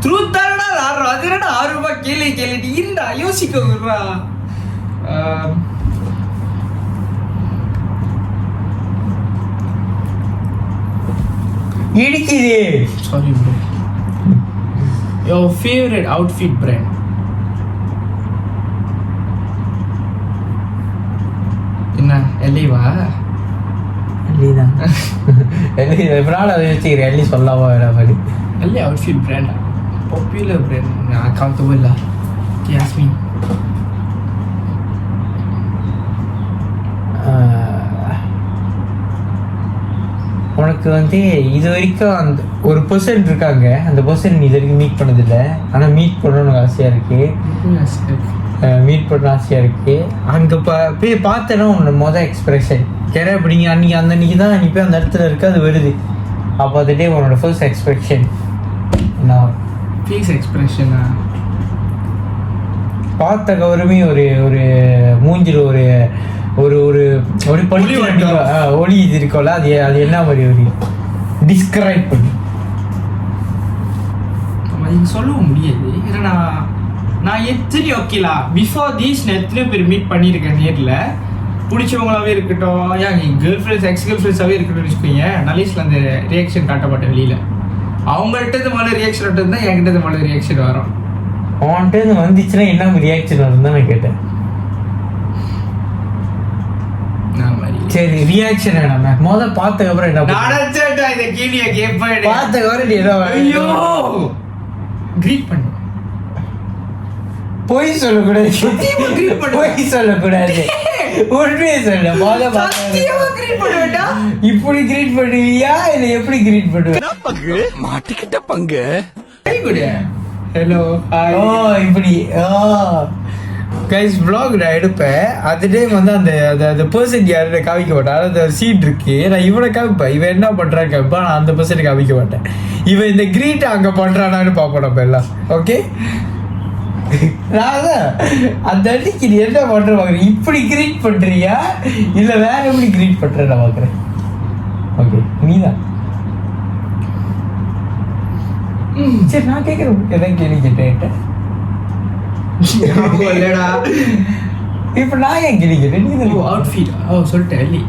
ட்ரூத் தானடா ஆடுறோம். அது என்னடா 6 ரூபாய் கேள்வி இருந்தா யோசிக்க விடுறா.
இடிக்குது.
Sorry bro. Your favorite outfit brand? என்ன எல்லிவா?
எல்லிதான். எல்லி எப்பனாலும் அதை வச்சுக்கிறேன். எல்லி சொல்லாம வேற மாதிரி.
எல்லி outfit brand. Popular brand. Accountable lah. Okay, ask me.
உனக்கு வந்து இது வரைக்கும் அந்த ஒரு பர்சன் இருக்காங்க, அந்த பர்சன் நீ இது வரைக்கும் மீட் பண்ணதில்லை, ஆனால் மீட் பண்ணணும்னு ஆசையாக இருக்கு. மீட் பண்ண ஆசையாக இருக்கு. அங்கே போய் பார்த்தேன்னா உன்னோட மொதல் எக்ஸ்பிரஷன் கேரா அப்படிங்க அன்றைக்கி அந்த அன்றைக்கி தான் நீ போய் அந்த இடத்துல இருக்கு, அது வருது. அப்போ அந்த டே உன்னோட ஃபர்ஸ்ட் எக்ஸ்பிரஷன் என்ன?
ஃபேஸ் எக்ஸ்பிரஷனா?
பார்த்த கௌரவமே ஒரு ஒரு மூஞ்சில் ஒரு ஒரு ஒரு ஒரு பள்ளி ஒளி இது இருக்கும்ல, அது அது என்ன மாதிரி ஒரு டிஸ்கிரைப் பண்ணி
சொல்லவும் முடியாது. ஏன்னா நான் எத்தனை ஓகேலா பிஃபோர் தீஸ் நான் எத்தனை பேர் மீட் பண்ணியிருக்கேன் நேரில். பிடிச்சவங்களாவே இருக்கட்டும், ஏன் கேர்ள் ஃப்ரெண்ட்ஸ் எக்ஸ் கேர்ள் ஃப்ரெண்ட்ஸாகவே இருக்கட்டும்னு வச்சுக்கோங்க, நலீஸில் அந்த ரியாக்ஷன் காட்ட மாட்டேன் வெளியில். அவங்கள்ட்ட மேலே ரியாக்ஷன் இருந்தால் என்கிட்ட மேலே ரியாக்ஷன் வரும்.
அவன்கிட்ட வந்துச்சுன்னா என்ன ரியாக்ஷன் வரும் தான் நான் கேட்டேன். சரி ரியாக்ஷன் வேணாம முதல்ல பார்த்ததுக்கு அப்புறம் என்ன
இந்த கேள்வியை கேட்பேன்.
பார்த்ததுக்கு அப்புறம் நீ என்ன
ஐயோ கிரீட் பண்ணு.
பொய் சொல்லக்கூடாது, பொய் சொல்லக்கூடாது, உண்மையை சொல்ல. இப்படி கிரீட் பண்ணுவியா இல்ல எப்படி கிரீட் பண்ணுவ?
பங்கு மாட்டிக்கிட்ட பங்கு.
ஹலோ
ஓ இப்படி கைஸ் vlog நான் எடுப்பேன். அது டைம் வந்து அந்த அந்த பர்சன் யாருன்னு காமிக்க மாட்டேன். அந்த சீட் இருக்கு, நான் இவனை காமிப்பேன். இவன் என்ன பண்றான்னு காமிப்பேன், நான் அந்த பர்சனை காமிக்க மாட்டேன். இவன் இந்த கிரீட் அங்க பண்றானான்னு பார்ப்போம் நம்ம எல்லாம். ஓகே, நான் தான் அந்த அன்னைக்கு நீ என்ன பண்ற பாக்குறேன். இப்படி கிரீட் பண்றியா இல்ல வேற எப்படி கிரீட் பண்ற நான் பாக்குறேன். ஓகே நீதான். சரி நான் கேட்கறேன், எதாவது கேள்வி கேட்டேன். இப்ப நான் ஏன் கேள்வி கேட்டேன்? நீ
அவுட்ஃபிட் சொல்லிட்டேன் எல்லி.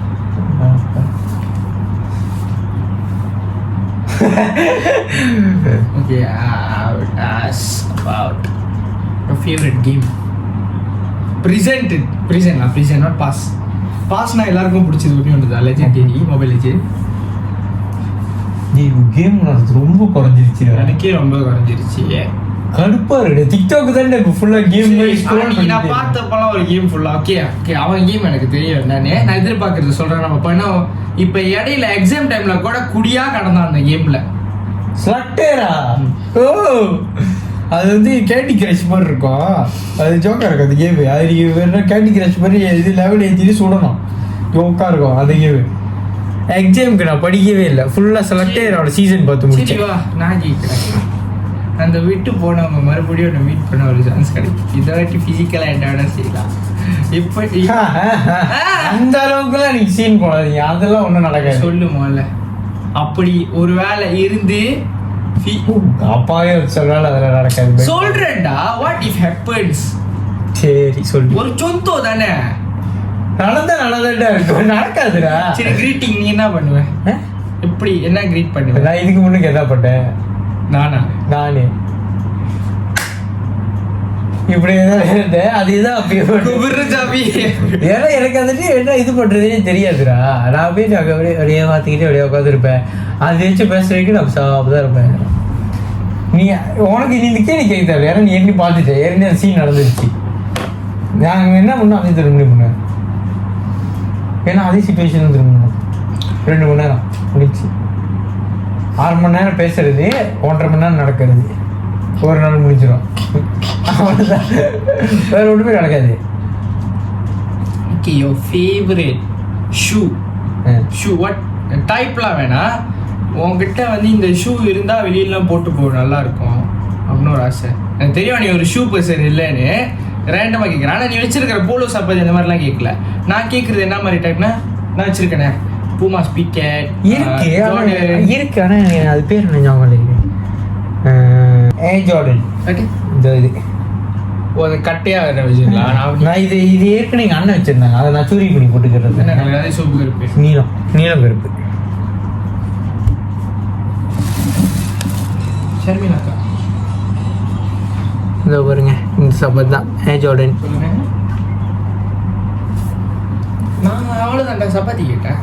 Okay, I would ask about your favorite game. Present, not past. Past na எல்லாருக்கும் பிடிச்சது ஒண்ணே ஒண்ணுதா, லெஜெண்டரி மொபைல் லெஜெண்ட்.
கேம் ரொம்ப குறைஞ்சிருச்சு.
எனக்கே ரொம்ப குறைஞ்சிருச்சு.
கடுப்பா இருக்கு. டிக்டாக் தான் இப்போ ஃபுல்லா கேம்
நான் பார்த்தப்பலாம் ஒரு கேம் ஃபுல்லா ஓகே அவன் கேம் எனக்கு தெரியும். நான் எதிர்பார்க்கறது சொல்றேன். நம்ம பண்ண இப்ப இடையில எக்ஸாம் டைம்ல கூட குடியா கடந்தான் அந்த கேம்ல.
ஸ்லட்டேரா? ஓ அது வந்து கேண்டி கிரஷ் மாதிரி இருக்கும். அது ஜோக்கா இருக்கும் அந்த கேம். அது வேற கேண்டி கிரஷ் மாதிரி இது லெவல் ஏற்றி சுடணும். ஜோக்கா இருக்கும் அந்த கேம். எக்ஸாமுக்கு நான் படிக்கவே இல்லை. ஃபுல்லா ஸ்லட்டேரோட சீசன் பார்த்து முடிச்சு.
நான் கேட்கிறேன், அந்த விட்டு போனவங்க மறுபடியும் மீட் பண்ண ஒரு சான்ஸ் கிடைக்கும். இதாட்டி பிசிக்கலா என்ன செய்யலாம். இப்ப
அந்த அளவுக்குலாம் நீங்க சீன் போடாதீங்க, அதெல்லாம் ஒண்ணும் நடக்காது.
சொல்லுமோல அப்படி ஒரு வேலை இருந்து
அப்பாவே சொல்றால அதெல்லாம் நடக்காது.
சொல்றேன்டா, வாட் இஃப் ஹேப்பன்ஸ்.
சரி சொல்லு.
ஒரு சொந்தோ தானே
நடந்தா இருக்கும், நடக்காதுடா.
சரி கிரீட்டிங் நீ என்ன பண்ணுவ? எப்படி என்ன கிரீட் பண்ணுவ?
நான் இதுக்கு முன்னுக்கு என்ன பண்ணேன்? நானு இப்படி இருந்தேன். அதுதான் ஏன்னா எனக்கு வந்துட்டு என்ன இது பண்றதுன்னே தெரியாதுடா. நான் போய் அப்படியே பார்த்துக்கிட்டே அப்படியே உட்காந்துருப்பேன். அது வச்சு பேசுறதுக்கு நான் சாப்பிதான் இருப்பேன். நீ உனக்கு நீ இந்த கேள்வி கேட்க தேவை. ஏன்னா நீ எப்படி பார்த்துட்டேன், ஏற்கனவே சீன் நடந்துருச்சு. நாங்கள் என்ன பண்ணோம் அதே திரும்ப பண்ணுவேன். ஏன்னா அதே சுச்சுவேஷன் திரும்பணும். 2 மணி நேரம் முடிச்சு 6 மணி நேரம் பேசுறது, 1.5 மணி நேரம் நடக்கிறது. ஒரு நாள் முடிஞ்சிடும். அவ்வளோதான், வேற ஒன்றுமே நடக்காது.
Okay, your favourite shoe what டைப்லாம் வேணாம். உங்ககிட்ட வந்து இந்த ஷூ இருந்தால் வெளியிலாம் போட்டு போக நல்லா இருக்கும் அப்படின்னு ஒரு ஆசை. எனக்கு தெரியும் நீ ஒரு ஷூ பர்சன் இல்லைன்னு ரேண்டமாக கேட்குறேன். ஆனால் நீ வச்சிருக்கிற போலோ சப்போஸ் இந்த மாதிரிலாம் கேட்கல. நான் கேட்குறது என்ன மாதிரி டைப்னா, நான் வச்சிருக்கேனே பூமா ஸ்பீக்கர்
இருக்கு. ஆனால் அது பேர் என்ன ஞாபகம் இல்லை. ஜார்டன்
ஓகே
இந்த இது
ஓ அது கட்டையாக வேறு வச்சுங்களா
நான் இது ஏற்கனவே எங்கள் அண்ணன் வச்சிருந்தாங்க அதை நான் சூரிய பண்ணி போட்டுக்கிறது
என்ன கலர் அதே சோப்பு கருப்பு
நீலம் கருப்பு.
ஷர்மிலாக்கா
இதோ பாருங்க இந்த சப்பத் தான் ஜார்டன்.
சொல்லுங்க. நான் அவ்வளோதான்டா சப்பாத்தி கேட்டேன்.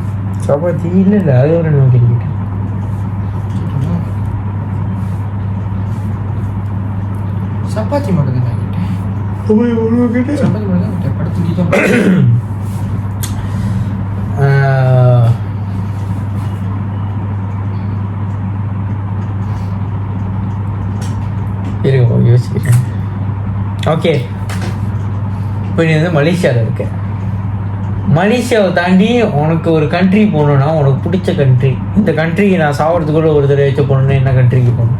சப்பாத்தி இல்லை அது ஒரு ரெண்டு கேட்டேன்.
சப்பாத்தி மட்டும் தான் கேட்டேன். சப்பாத்தி மட்டும் தான் கேட்டேன். படத்துக்கு தான்
இருங்க யோசிக்கிறேன். ஓகே இப்போ நீ வந்து மலேசியாவில் இருக்க. மலேசியாவை தாண்டி உனக்கு ஒரு கண்ட்ரி போகணுன்னா உனக்கு பிடிச்ச கண்ட்ரி, இந்த கண்ட்ரிக்கு நான் சாப்பிட்றதுக்குள்ள ஒரு தடவை வச்சு போகணுன்னா என்ன கண்ட்ரிக்கு போகணும்?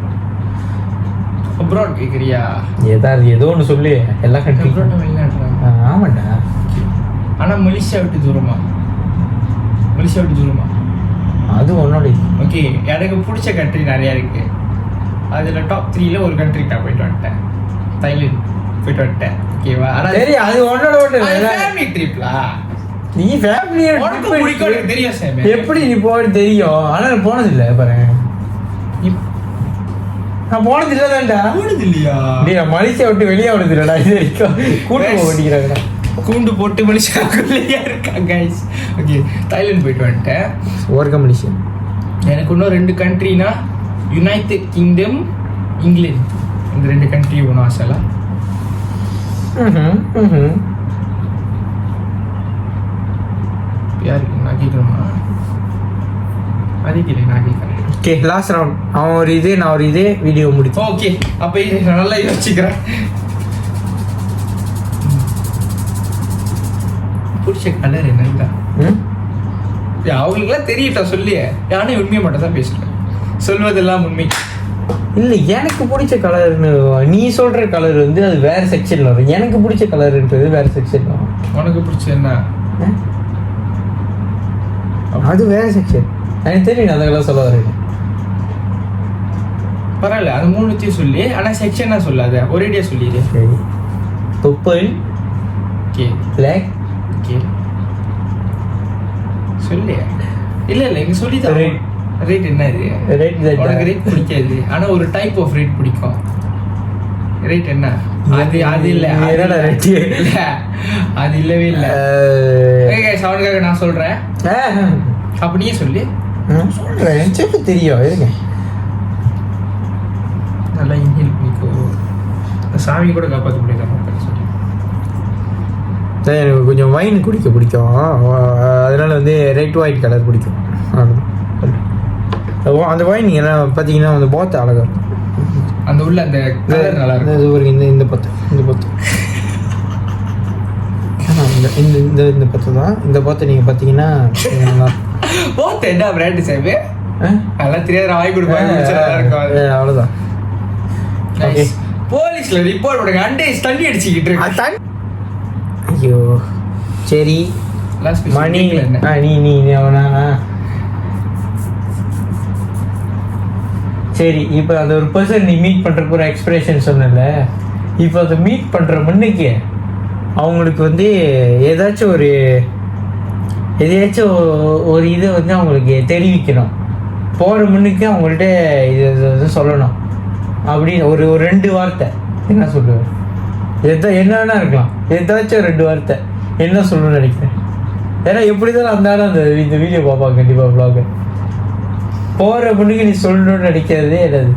அப்ராட் கேட்குறியா?
ஏதோ ஒன்று சொல்லு. எல்லா கண்ட்ரி
அப்ராட் வெளிநாட்டுல.
ஆமாண்டா.
ஆனால் மலேசியா விட்டு தூரமா? மலேசியா விட்டு தூரமா?
அது உன்னோட
ஓகே, எனக்கு பிடிச்ச கண்ட்ரி நிறையா இருக்கு. அதில் டாப் 3ல ஒரு கண்ட்ரிக்கு நான் போயிட்டு வந்துட்டேன். தைலாந்து போயிட்டு வந்துட்டேன். ஓகேவா? ஆனால்
சரி அது உன்னோட
ஃபேமிலி ட்ரிப்லா?
நீ ஃபேமிலி
உனக்கு பிடிக்கும் எனக்கு தெரியும் சார்.
எப்படி நீ போய் தெரியும்? ஆனால் நான் போனதில்லை பாரு. நான் போனது இல்லைதான்டா.
போனது இல்லையா?
நீ மலேசியா விட்டு வெளியே ஆனது இல்லைடா. இது வரைக்கும் கூட்டு போக மாட்டேங்கிறாங்கடா.
கூண்டு போட்டு மலேசியாக்குள்ளேயா இருக்காங்க. ஓகே, தாய்லாந்து போயிட்டு வந்துட்டேன்.
ஓர்க்க மலேசியா.
எனக்கு இன்னும் 2 கண்ட்ரினா யுனைடெட் கிங்டம், இங்கிலாந்து. இந்த 2 கண்ட்ரி ஒன்றும் ஆசைலாம். யாருக்கு நான் கேட்கணுமா? அதுக்கு இல்லை, நான் கேட்குறேன்.
Okay last round. அவன் ஒரு இது நான் ஒரு இது வீடியோ முடிச்சோம்.
ஓகே, அப்போ இது நான் நல்லா யோசிச்சுக்கிறேன். பிடிச்ச கலர் என்னன்னு அவங்களுக்குலாம் தெரியட்டா சொல்லி. யானே உண்மையை மட்டும் தான் பேசுகிறேன். சொல்வதெல்லாம் உண்மை
இல்லை. எனக்கு பிடிச்ச கலர்னு நீ சொல்கிற கலர் வந்து அது வேறு செக்ஷனில் வரும். எனக்கு பிடிச்ச கலருன்றது வேறு செக்ஷனில் வரும்.
உனக்கு பிடிச்ச என்ன?
அது வேறு செக்ஷன். எனக்கு தெரியும் அந்த கலர் சொல்ல வரேன்.
பரவாயில்ல, அது 3 சொல்லி. ஆனால் செக்ஷனா சொல்லாத, ஒரேடியா சொல்லிடு.
சரி. பர்பிள்,
ஓகே,
பிளாக்,
ஓகே சொல்லு. இல்லை இங்கே சொல்லி தான்.
Red.
ரேட் என்ன இது?
ரெட்.
உனக்கு ரேட் பிடிக்காது, ஆனால் ஒரு டைப் ஆஃப் ரேட் பிடிக்கும். ரேட் என்ன? அது இல்லை,
என்னடா ரெட்?
இல்லை அது இல்லவே இல்லை. அவனுக்காக நான் சொல்கிறேன், அப்படியே சொல்லி
சொல்கிறேன். எனக்கு தெரியும். இருங்க
நல்லா இன்ஹேல் பண்ணிக்கோ. சாமி கூட காப்பாற்ற முடியாது சொல்லி.
எனக்கு கொஞ்சம் வைன் குடிக்க பிடிக்கும். அதனால வந்து ரெட் ஒயிட் கலர் பிடிக்கும். அந்த வைன் நீங்கள் பார்த்தீங்கன்னா அந்த போத்தை அழகாக இருக்கும்.
அந்த உள்ள அந்த கலர் நல்லா இருக்கும்.
இது ஒரு இந்த பத்து இந்த பத்து தான். இந்த பத்தை நீங்கள் பார்த்தீங்கன்னா நல்லா
போத்த என்ன பிராண்டு சேவை அதெல்லாம் தெரியாத வாங்கி கொடுப்பாங்க.
அவ்வளோதான்.
போலீஸ்ல ரிப்போர்ட் பண்ணுங்க. அண்டே தண்ணி அடிச்சுக்கிட்டு இருக்கு.
ஐயோ சரி மணி நீ அவனா சரி. இப்போ அந்த ஒரு பர்சன் நீ மீட் பண்ணுறக்கு ஒரு எக்ஸ்பிரஷன் சொன்னல. இப்போ அதை மீட் பண்ணுற முன்னுக்கு அவங்களுக்கு வந்து எதாச்சும் ஒரு இதை வந்து அவங்களுக்கு தெரிவிக்கணும். போகிற முன்னுக்கு அவங்கள்ட்ட இது சொல்லணும் அப்படின்னு ஒரு 2 வார்த்தை என்ன சொல்லுவேன்? என்ன வேணா இருக்கலாம். ஏதாச்சும் 2 வார்த்தை என்ன சொல்லணும்னு நினைக்கிறேன். ஏன்னா எப்படி தான் அந்த இந்த வீடியோ பார்ப்பாங்க கண்டிப்பாக ப்ளாக. போகிற பொண்ணுக்கு நீ சொல்லணும்னு நினைக்கிறதே என்னது?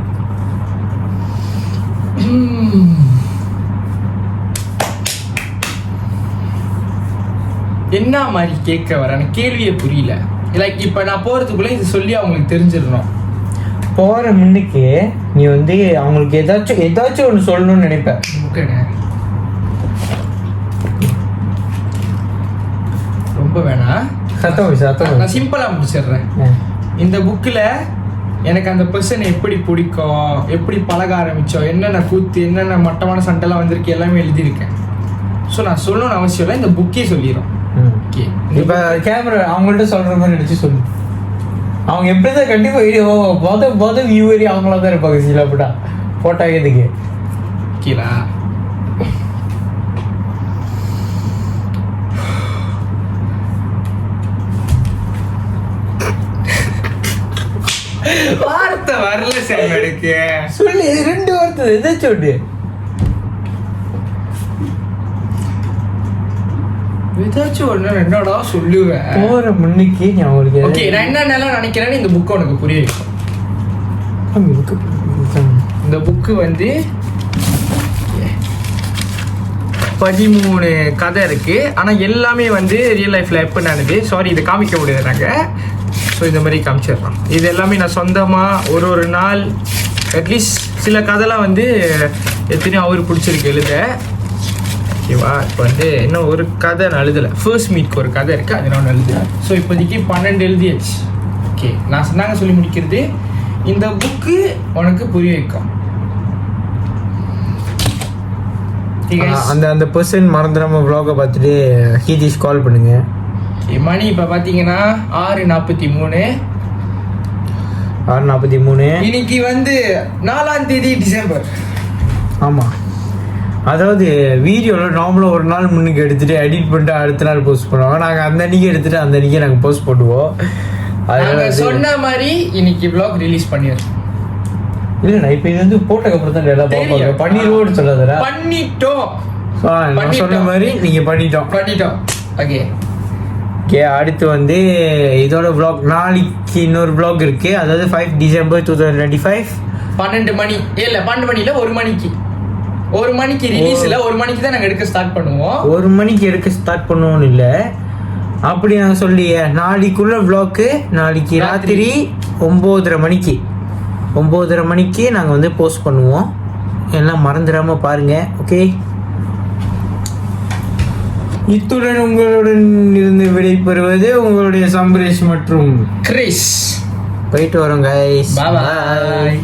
என்ன மாதிரி கேட்க வர எனக்கு கேள்வியே புரியல. லைக் இப்போ நான் போகிறதுக்குள்ளே இது சொல்லி அவங்களுக்கு தெரிஞ்சிடணும்.
போகிற முன்னுக்கு நீ வந்து அவங்களுக்கு ஏதாச்சும் ஒன்று சொல்லணும்னு நினைப்பேன்.
ஓகேண்ணே, ரொம்ப வேணாம்.
சத்தம்
நான் சிம்பிளாக முடிச்சிடுறேன். இந்த புக்கில் எனக்கு அந்த பர்சன் எப்படி பிடிக்கும், எப்படி பழக ஆரம்பித்தோம், என்னென்ன கூத்து, என்னென்ன மட்டமான சண்டைலாம் வந்திருக்கு எல்லாமே எழுதியிருக்கேன். ஸோ நான் சொல்லணும்னு அவசியம் இல்லை, இந்த புக்கே சொல்லிடும். ஓகே,
இப்போ கேமரா அவங்கள்ட்ட சொல்கிற மாதிரி நினச்சி சொல்லு. அவங்க எப்படி தான் கண்டிப்பாக வீடியோ வியூவரி அவங்களா தான் இருப்பாங்க. சில அப்படின்னா ஃபோட்டோ எதுக்கு
கீழா வார்த்தை வரல சார் எனக்கு.
சொல்லு 2 வார்த்தை ஏதாச்சும் ஒன்று.
ஏதாச்சும் ஒன்று என்னடா சொல்லுவேன்.
போகிற முன்னுக்கு நான் உங்களுக்கு
ஓகே நான் என்னென்னலாம் நினைக்கிறேன்னு இந்த புக்கு உனக்கு புரிய வைக்கும். இந்த புக்கு வந்து 13 கதை இருக்கு. ஆனால் எல்லாமே வந்து ரியல் லைஃப்ல எப்போ நடக்குது. சாரி இதை காமிக்க முடியாது நாங்கள். ஸோ இந்த மாதிரி காமிச்சிடுறோம். இது எல்லாமே நான் சொந்தமாக ஒரு நாள் அட்லீஸ்ட் சில கதைலாம் வந்து எத்தனையோ அவர் பிடிச்சிருக்கு எழுத. ஓகேவா? இப்போ வந்து இன்னும் ஒரு கதை நான் எழுதலை. ஃபர்ஸ்ட் மீட்க்கு ஒரு கதை இருக்குது, அது நான் எழுதுறேன். ஸோ இப்போதைக்கு 12 எழுதியாச்சு. ஓகே நான் சொன்னாங்க சொல்லி முடிக்கிறது. இந்த புக்கு உனக்கு புரிய வைக்கும்.
அந்த பர்சன் மறந்துடாம vlog பார்த்துட்டு ஹீதிஷ் கால் பண்ணுங்க.
மணி இப்போ பார்த்தீங்கன்னா 6:43.
6:43.
இன்னைக்கு வந்து 4ஆம் தேதி டிசம்பர்.
ஆமாம், அதாவது வீடியோவில் நார்மலாக ஒரு நாள் முன்னுக்கு எடுத்துகிட்டு எடிட் பண்ணிட்டு அடுத்த நாள் போஸ்ட் பண்ணுவாங்க. நாங்கள் அந்த அன்றைக்கி எடுத்துகிட்டு அந்த அன்றைக்கி நாங்கள் போஸ்ட் பண்ணுவோம்.
நாங்கள் சொன்ன மாதிரி இன்னைக்கு vlog ரிலீஸ் பண்ணிடுறோம்.
இல்லைண்ணா, இப்போ இது வந்து போட்டதுக்கப்புறம் தான் எல்லாம் பார்ப்பாங்க. பண்ணிடுவோம்னு சொல்லாதடா.
பண்ணிட்டோம்.
நான் சொன்ன மாதிரி நீங்கள் பண்ணிட்டோம்.
Okay
okay. அடுத்து வந்து இதோட vlog நாளைக்கு இன்னொரு vlog இருக்கு. அதாவது 5 December 2025
12 மணி இல்லை 12 மணி இல்லை 1 மணிக்கு 1 மணிக்கு ரிலீஸ் இல்லை. 1 மணிக்கு தான் நாங்கள் எடுக்க ஸ்டார்ட் பண்ணுவோம்.
1 மணிக்கு எடுக்க ஸ்டார்ட் பண்ணுவோம்னு இல்லை, அப்படி நாங்கள் சொல்லி நாளைக்குள்ள vlog நாளைக்கு ராத்திரி 9:30 மணிக்கு 9:30 மணிக்கு நாங்கள் வந்து போஸ்ட் பண்ணுவோம். எல்லாம் மறந்துடாமல் பாருங்கள். ஓகே, இத்துடன் உங்களுடன் இருந்து விடைபெறுவது உங்களுடைய சம்பரேஷ் மற்றும்
கிறிஸ்.
போயிட்டு வரோம் கைஸ்.
பாய்.